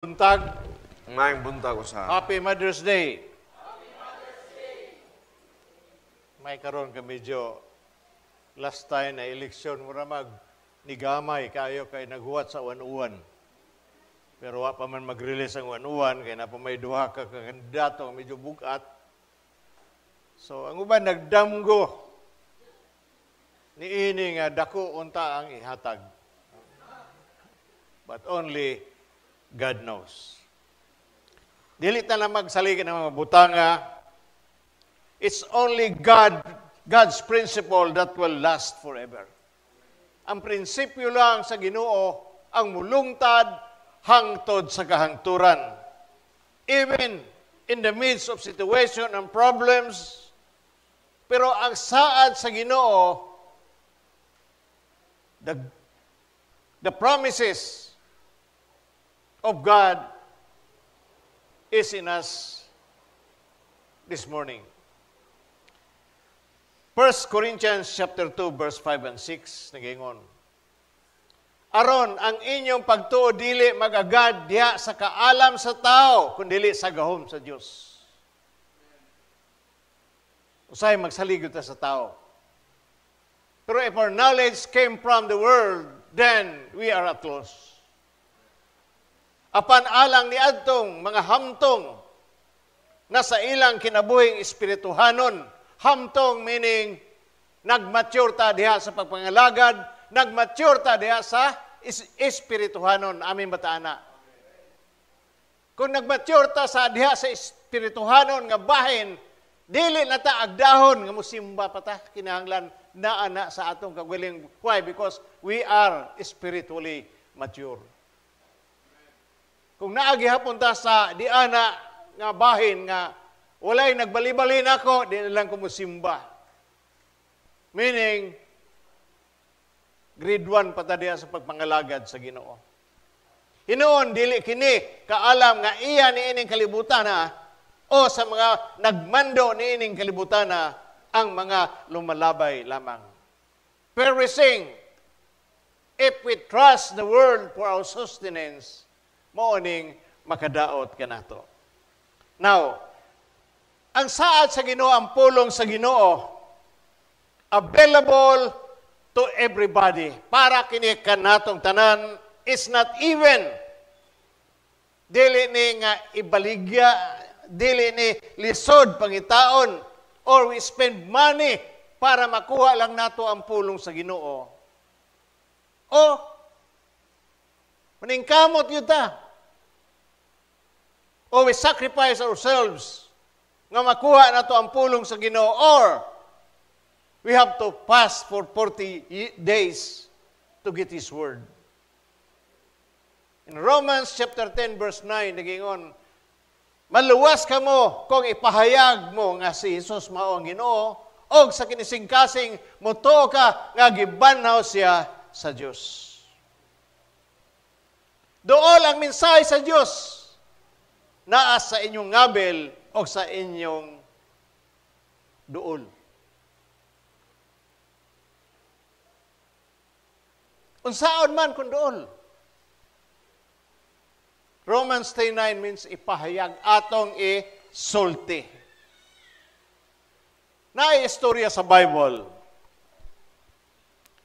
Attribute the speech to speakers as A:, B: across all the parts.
A: Buntag.
B: Ngayong buntag usa.
A: Happy Mother's Day. May karon ka medyo last time na eleksyon mura nigamay kayo kay naghuwat sa uwan-uwan. Pero wa pa man mag-release ang uwan-uwan kay na pa may duha ka kandidato nga medyo bugat. So ang uban nagdamgo niini nga dako unta ang ihatag. But only God knows. Dili ta na magsaligid ng mga butanga. It's only God's principle that will last forever. Ang prinsipyo lang sa Ginoo ang mulungtad hangtod sa kahangturan. Even in the midst of situation and problems, pero ang saad sa Ginoo, the promises of God is in us this morning. 1 Corinthians chapter 2 verse 5 and 6 nagingon. Aron ang inyong pagtuo dili magagad diha sa kaalam sa tao kundi sa gahom sa Dios. Usay magsaligod ta sa tao. Pero if our knowledge came from the world, then we are at loss. Apan alang ni adtong mga hamtong na sa ilang kinabuhing espirituhanon, hamtong meaning nagmature ta diha sa pagpangalagad, nagmature ta diha sa espirituhanon, amin bataana. Kung nagmature ta sa diha sa espirituhanon nga bahin, dili na ta agdahon nga musimba pa ta kinahanglan naa sa atong kagwiling. Why? Because we are spiritually mature. Kung naagihapon ta sa diana nga bahin nga walay nagbali-bali nako, di na lang ko musimba. Meaning, grade 1 pa ta diha sa pagpangalagad sa Ginoo. Hinoon, dili kini kaalam nga iya ni ining kalibutan o sa mga nagmando ni ining kalibutan ang mga lumalabay lamang. Perishing, if we trust the world for our sustenance, mooning makadaot ka nato. Now, ang saad sa Ginoo, ang pulong sa Ginoo, available to everybody. Para kini kanatong tanan, is not even dili ni nga ibaligya, dili ni lisod pangitaon, or we spend money para makuha lang nato ang pulong sa Ginoo. O, maningkamot yun ta. O we sacrifice ourselves nga makuha na to ang pulong sa Ginoo, or we have to fast for 40 days to get His Word. In Romans chapter 10 verse 9, nagingon, maluwas ka mo kung ipahayag mo nga si Jesus mao ang Ginoo, o sa kinising-kasing muto ka nga gibanhaw siya sa Dios. Dool ang mensahe sa Diyos naa sa inyong ngabel o sa inyong duol. Unsaon man kung duol. Romans 10:9 means ipahayag atong isulti. Naay istorya sa Bible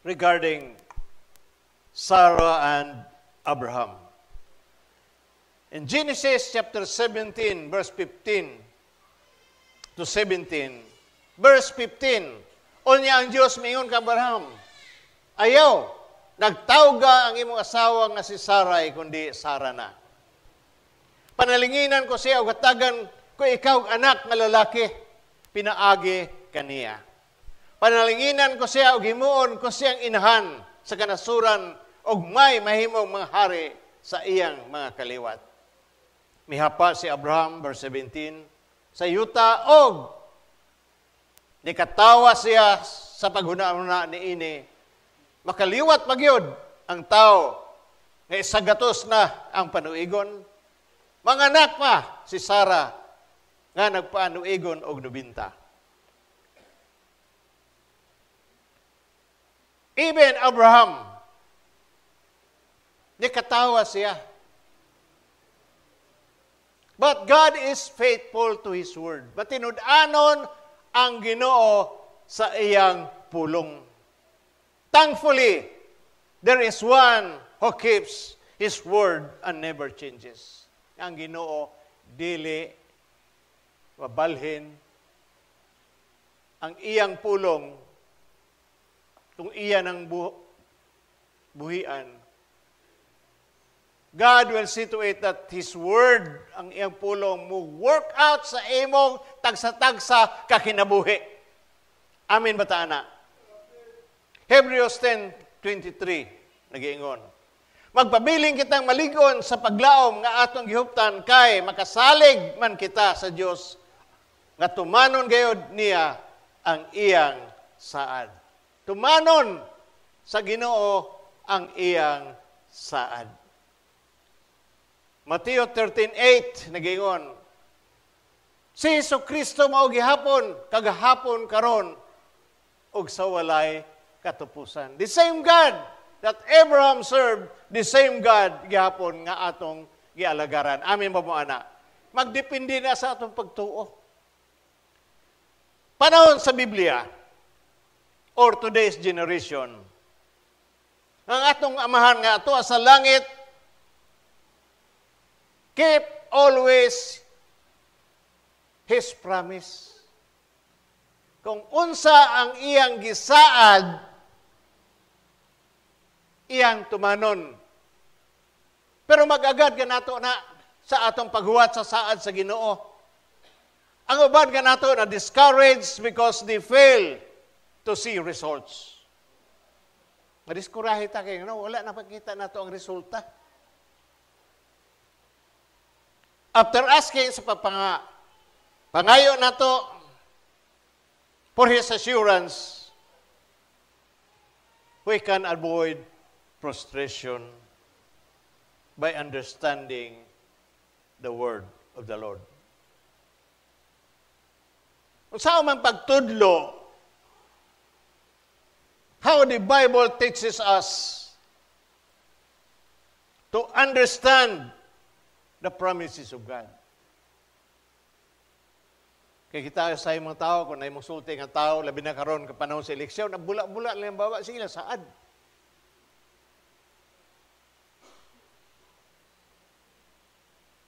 A: regarding Sarah and Abraham. In Genesis chapter 17, verse 15 to 17, verse 15, unya ang Diyos mingon ka Abraham, ayaw, nagtawga ang imong asawa nga si Sarai, kundi Sara na. Panalinginan ko siya, ugatagan ko ikaw anak nga lalaki, pinaagi kaniya. Panalinginan ko siya, ugimuon ko siyang inahan sa kanasuran, og may mahimong mga hari sa iyang mga kaliwat. Mihapa si Abraham, verse 17, sa yuta, og nikatawa siya sa paghuna-huna ni ini, makaliwat magyod ang tao, nga isagatos na ang panuigon, mga anak pa si Sarah, nga nagpaanuigon og nubinta. Even Abraham, nikatawa siya But God is faithful to His word. Matinud-anon ang Ginoo sa iyang pulong. Thankfully, there is one who keeps His word and never changes. Ang Ginoo dili mabalhin ang iyang pulong kung iyan ang buhian. God will see to it that His word, ang iyang pulong, mo work out sa imong tagsa-tagsa kakinabuhi. Amin ba taana? Hebrews 10:23 nagiingon. Magpabiling kitang maligon sa paglaom nga atong gihuptan kay makasalig man kita sa Dios nga tumanon gayud niya ang iyang saad. Tumanon sa Ginoo ang iyang saad. Mateo 13:8 nagingon, si Jesucristo mao gihapon, kagahapon karon ug sa walay katupusan. The same God that Abraham served, the same God gihapon nga atong gialagaran. Amin ba mo ana? Magdepende na sa atong pagtuo. Panahon sa Biblia or today's generation, ang atong amahan nga ato sa langit, keep always His promise. Kung unsa ang iyang gisaad, iyang tumanon. Pero mag-agad ka nato na sa atong paghuwat sa saad sa Ginoo. Ang uban ka nato na discouraged because they fail to see results. Madiskurahe ta kay wala na pagkita nato ang resulta. After asking sa pangayo nato for His assurance, we can avoid frustration by understanding the word of the Lord. Kung saan man pagtudlo, how the Bible teaches us to understand the promises of God. Kaya kita sa mga tao, kung na imong sulti nga tao, labi na karon kapanahon sa eleksyon, na bula-bula lang bawa sila saad.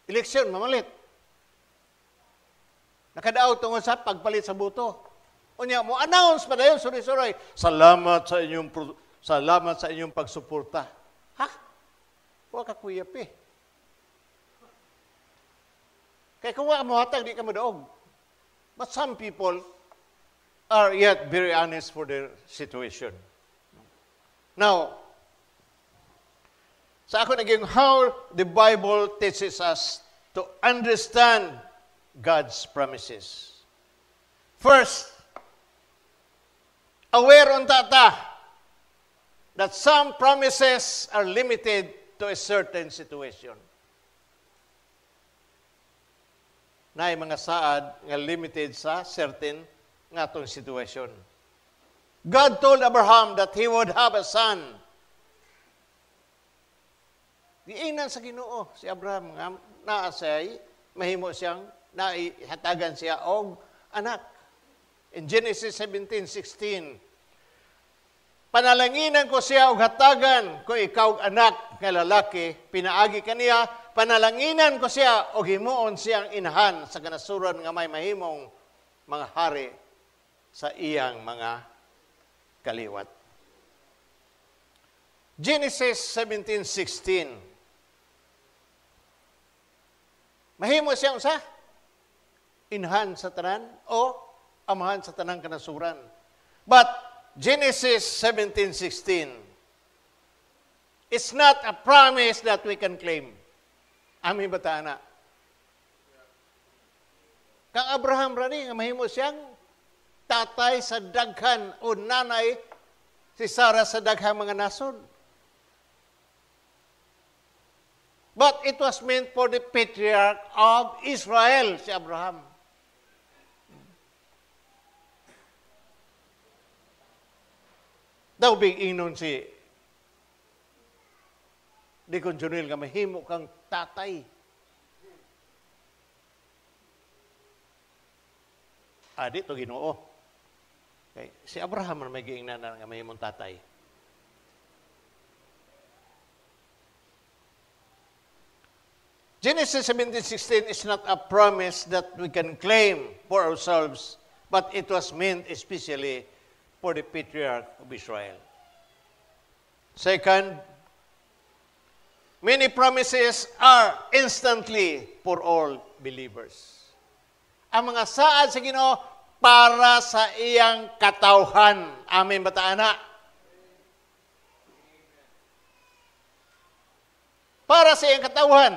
A: Eleksyon, mamalit. Nakadaog tungod sa pagpalit sa buto. Unya mo announce pa dayon suri-suray, salamat sa inyong pagsuporta. Ha? Wa ka kuyap eh. Kaya kung wala mo hatag, di ka madaog. But some people are yet very honest for their situation. Now, sa ako naging how the Bible teaches us to understand God's promises. First, aware on tata that some promises are limited to a certain situation. Na mga saad nga limited sa certain nga atong situation. God told Abraham that he would have a son. Giinan sa Ginoo si Abraham nga naa say mahimo siyang naihatagan siya og anak. In Genesis 17:16, panalanginan ko siya og hatagan ko ikaw anak nga lalaki, pinaagi kaniya, panalanginan ko siya og himuon siyang inahan sa kanasuran nga may mahimong mga hari sa iyang mga kaliwat. Genesis 17:16. Mahimo siyang sa inahan sa tanan o amahan sa tanang kanasuran. But Genesis 17:16, it's not a promise that we can claim. Amin ba taana? Kang Abraham rani nga mahimo siyang tatay sa daghan o nanay si Sarah sa daghang mga nasod. But it was meant for the patriarch of Israel, si Abraham. Daw big-inon si Deacon Junil nga mahimo kang tatay. Adi to Ginoo. Okay. Si Abraham man may giingnan nga may imong tatay. Genesis 17:16 is not a promise that we can claim for ourselves, but it was meant especially for the patriarch of Israel. Second, many promises are instantly for all believers. Ang mga saad sa Ginoo para sa iyang katawhan. Amen ba ta, ana? Para sa iyang katawhan.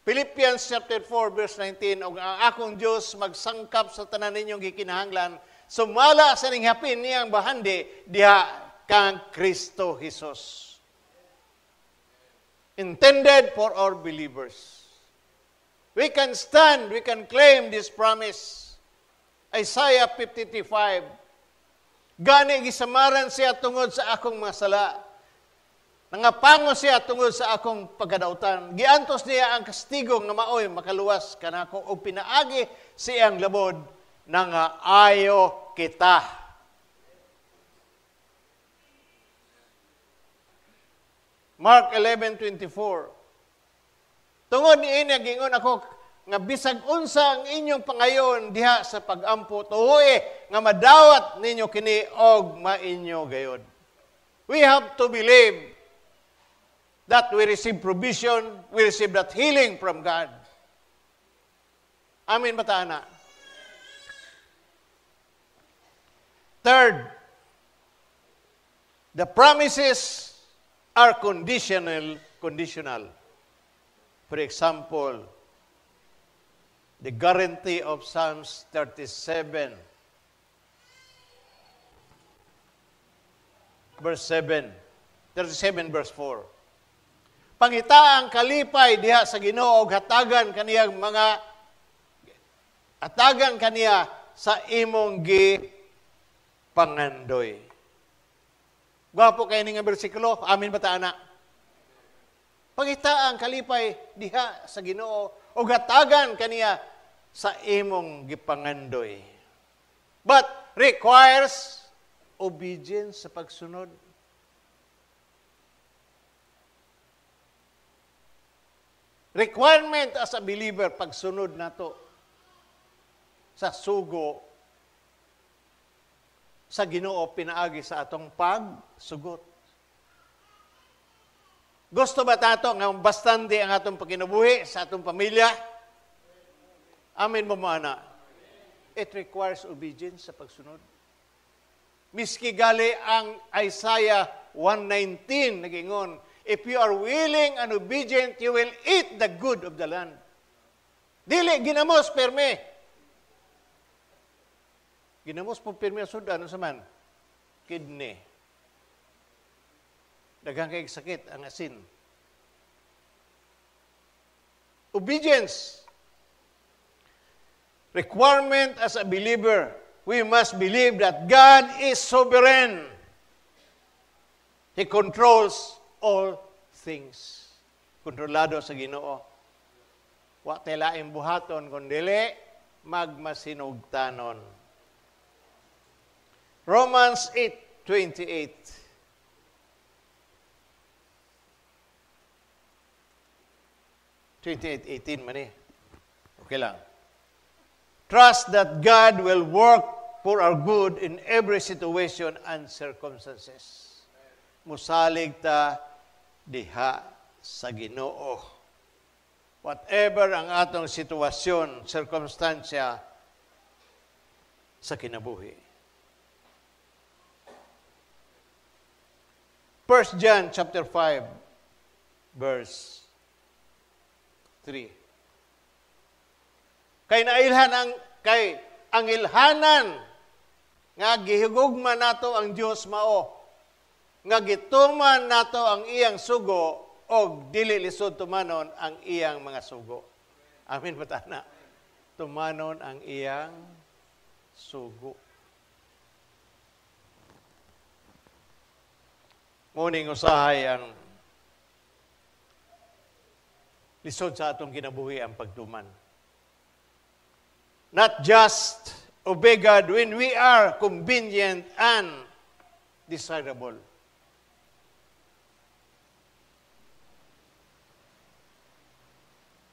A: Philippians chapter 4 verse 19, og ang akong Dios magsangkap sa tanan ninyong gikinahanglan, sumala sa ning hapin niyang bahandi diha kang Kristo Jesus. Intended for all believers. We can stand, we can claim this promise. Isaiah 53:5. Gani gisamaran siya tungod sa akong mga sala. Nangapango siya tungod sa akong pagkadautan. Giantos niya ang kastigo nga maoy makaluwas kanako o pinaagi siyang labod nga ayo kita. Mark 11:24. Tungod niini gingon ako nga bisag unsa ang inyong pangayon diha sa pagampo tuhoy nga madawat ninyo kini og mainyo gayod. We have to believe that we receive provision, we receive that healing from God. Amin ba ta, ana? Third, the promises are conditional. For example, the guarantee of Psalms 37, verse 7, 37 verse 4. Pangita ang kalipay diha sa Ginoo og hatagan kaniya sa imong pangandoy. Gwapo kayo nga bersikulo, amin ba ta, ana? Pangita ang kalipay diha sa Ginoo o gatagan kaniya sa imong gipangandoy. But requires obedience sa pagsunod. Requirement as a believer, pagsunod nato sa sugo sa Ginoo pinaagi sa atong pagsugot. Gusto ba tato nga bastante ang atong pagkinabuhi sa atong pamilya? Amen mo ana. It requires obedience sa pagsunod. Miski gali ang Isaiah 1:19 nagingon, if you are willing and obedient, you will eat the good of the land. Dili ginamos perme. Ginamos po perme sud ano saman? Kidney. Daghang kay sakit ang asin. Obedience. Requirement as a believer. We must believe that God is sovereign. He controls all things. Kontrolado sa Ginoo. Wa tay laing buhaton kundi magmasinugtanon. Romans 8:28. 28:18 man eh. Okay lang. Trust that God will work for our good in every situation and circumstances. Musalig ta diha sa Ginoo. Whatever ang atong sitwasyon, circumstansya sa kinabuhi. 1 John chapter 5 verse 3. Kay ang ilhanan nga gihigugma nato ang Dios mao nga gituman nato ang iyang sugo og dili lisod tumanon ang iyang mga sugo. Amin ba ta na? Tumanon ang iyang sugo. Muning usahay ang lisod sa atong kinabuhi ang pagtuman. not just obey God when we are convenient and desirable.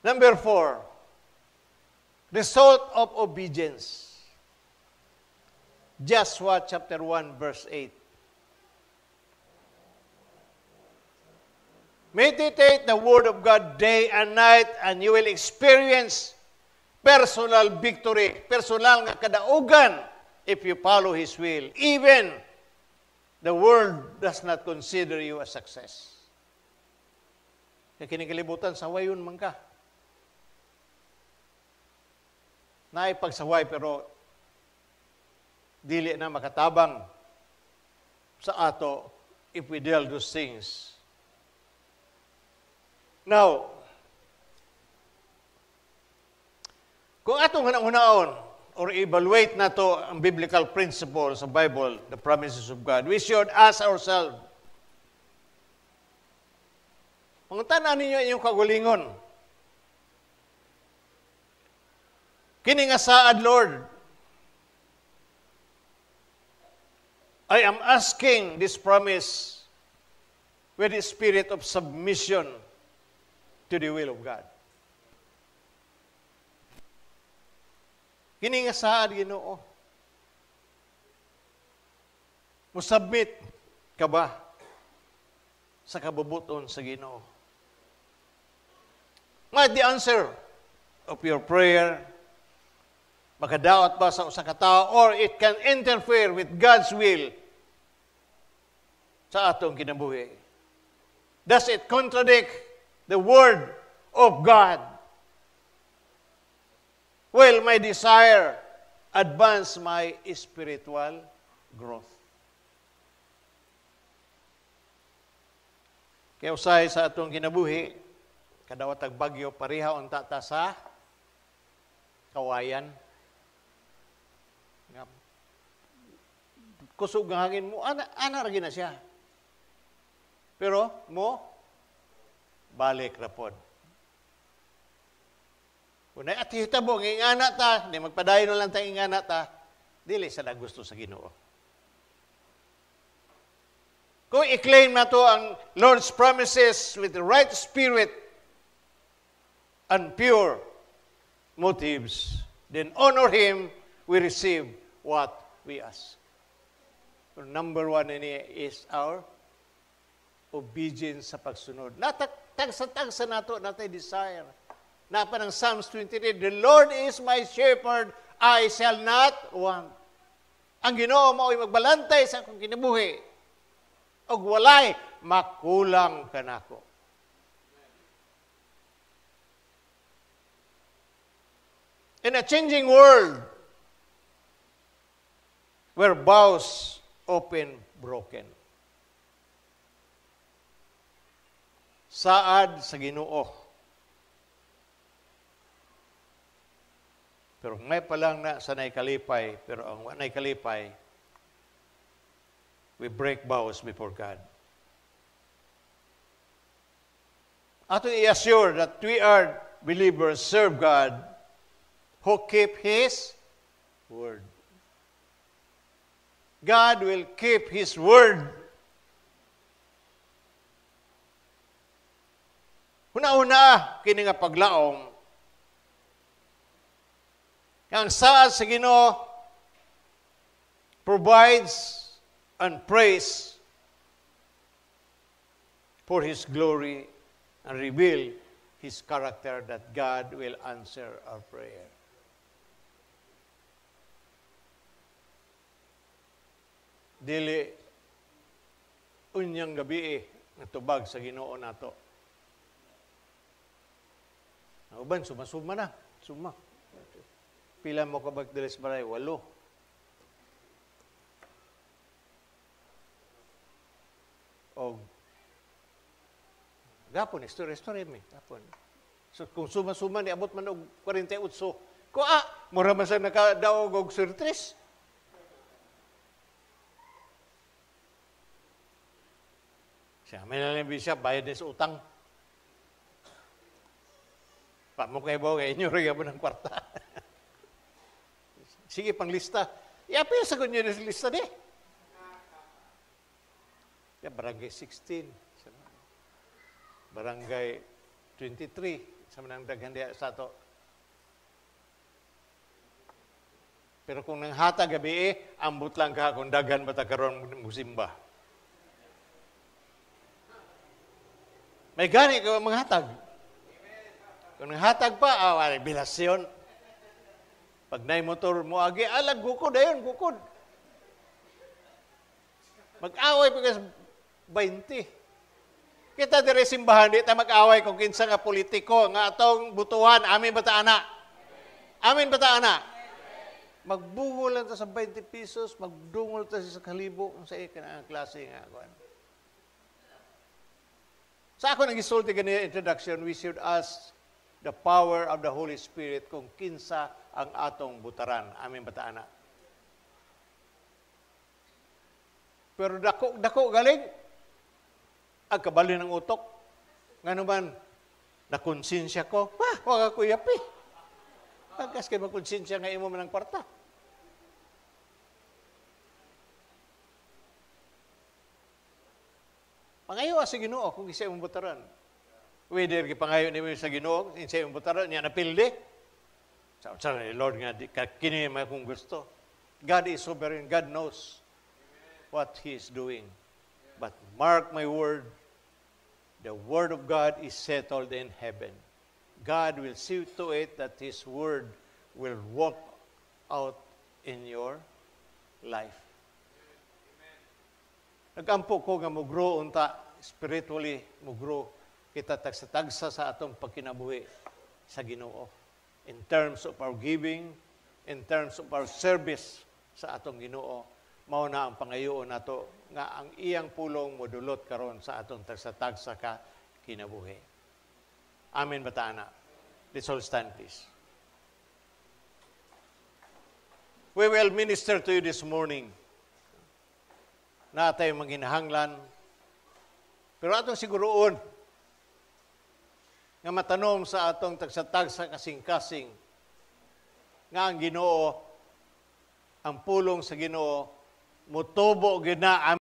A: Number 4, result of obedience. Joshua chapter 1, verse 8. Meditate the word of God day and night, and you will experience personal victory, personal nga kadaugan if you follow His will. Even the world does not consider you a success. Kaya kinikilibutan, sawayon man ka. Naipagsaway pero dili na makatabang sa ato if we deal those things. Now, kung atong hunaon or evaluate na to ang biblical principles sa Bible, the promises of God, we should ask ourselves, panguntanan ninyo inyong kagulingon, kini nga saad, Lord, I am asking this promise with the spirit of submission to the will of God. Kini nga saad, Ginoo, musabit ka ba sa kabubuton sa Ginoo? Might the answer of your prayer makadaot ba sa usa ka tawo, or it can interfere with God's will sa atong kinabuhi? Does it contradict the Word of God? Will my desire advance my spiritual growth? Kaya usay sa atong kinabuhi, kadawat ag bagyo, pareha unta ta sa kawayan. Kusog ang hangin mo, ana ragi na siya. Pero mo, balik rapod. Kung naatihita mo, ingana ta, di magpadayon lang ta ingana ta, dili sa gusto sa Ginoo. Kung i-claim na to ang Lord's promises with the right spirit and pure motives, then honor Him, we receive what we ask. So number 1 is our obedience sa pagsunod. Tagsa nato natay desire. Napa ng Psalms 23, the Lord is my shepherd, I shall not want. Ang Ginoo mao'y magbalantay sa akong kinabuhi. Og walay makulang kanako. In a changing world, where vows often broken. Saad sa Ginoo. Pero may palang na sa naikalipay, pero ang naikalipay, we break vows before God. Ato i-assure that we are believers, serve God, who keep His word. God will keep His word. Una-una, kini nga paglaong, ang saad sa Ginoo provides and praise for His glory and reveal His character that God will answer our prayer. Dili unyang gabi natubag sa Ginoo nato. Uban suma-suma na, suma. Pila mo ka bagdilis baray? 8. Og gapon story mi gapon. So kung suma-suma ni abot man og 48. Ko mura man sa nakadaog og surtres. Siya, may nalimbi siya, bayad din sa utang. Pa mo kayo ba, inyo rin mo ng kwarta. Sige, pang lista. I-appeal sa kunyo yung lista di. Ya, barangay 16. Barangay 23. Sa manang daghan diya sa to. Pero kung nanghata gabi ambot lang ka kung daghan bata karon musimba. May gani ka manghatag. Kung nanghatag pa, bilasyon. Pag naay motor mo agi, alag gukod ayon, gukod. Mag-away pa kas 20. Kita dire simbahan di ta mag-away kung kinsa nga politiko nga atong butuhan, amin bata ana. Amin bata ana. Magbungol lang ta sa 20 pesos, magdungol ta sa 1,000 kung sa ikan klase nga kuan. Sa ako nang gisulti ganyan introduction, we should ask the power of the Holy Spirit kung kinsa ang atong butaran. Amin bata ana. Pero dako galing ang kabali ng utok. Nga naman, nakonsensya ko, wag ako yapi. Pagkas kayo makonsensya nga imo man ang kwarta. Pangayo sa Ginoo kung isa imong butaran. Whether gipangayo nimo sa Ginoo, isa imong butaran, niya napildi. Sa Lord nga, kini may kung gusto. God is sovereign. God knows what He is doing. But mark my word, the word of God is settled in heaven. God will see to it that His word will walk out in your life. Nagampo ko nga mugro unta, spiritually mugro, kita tagsa-tagsa sa atong pagkinabuhi sa Ginoo. In terms of our giving, in terms of our service sa atong Ginoo, mao na ang pangayoon nato nga ang iyang pulong modulot karon sa atong tagsa-tagsa ka kinabuhi. Amen bata ana. Let's all stand please. We will minister to you this morning. Na tayo maghinahanglan. Pero atong siguroon nga matanom sa atong tagsa-tagsa kasing-kasing nga ang Ginoo, ang pulong sa Ginoo, mutubo gina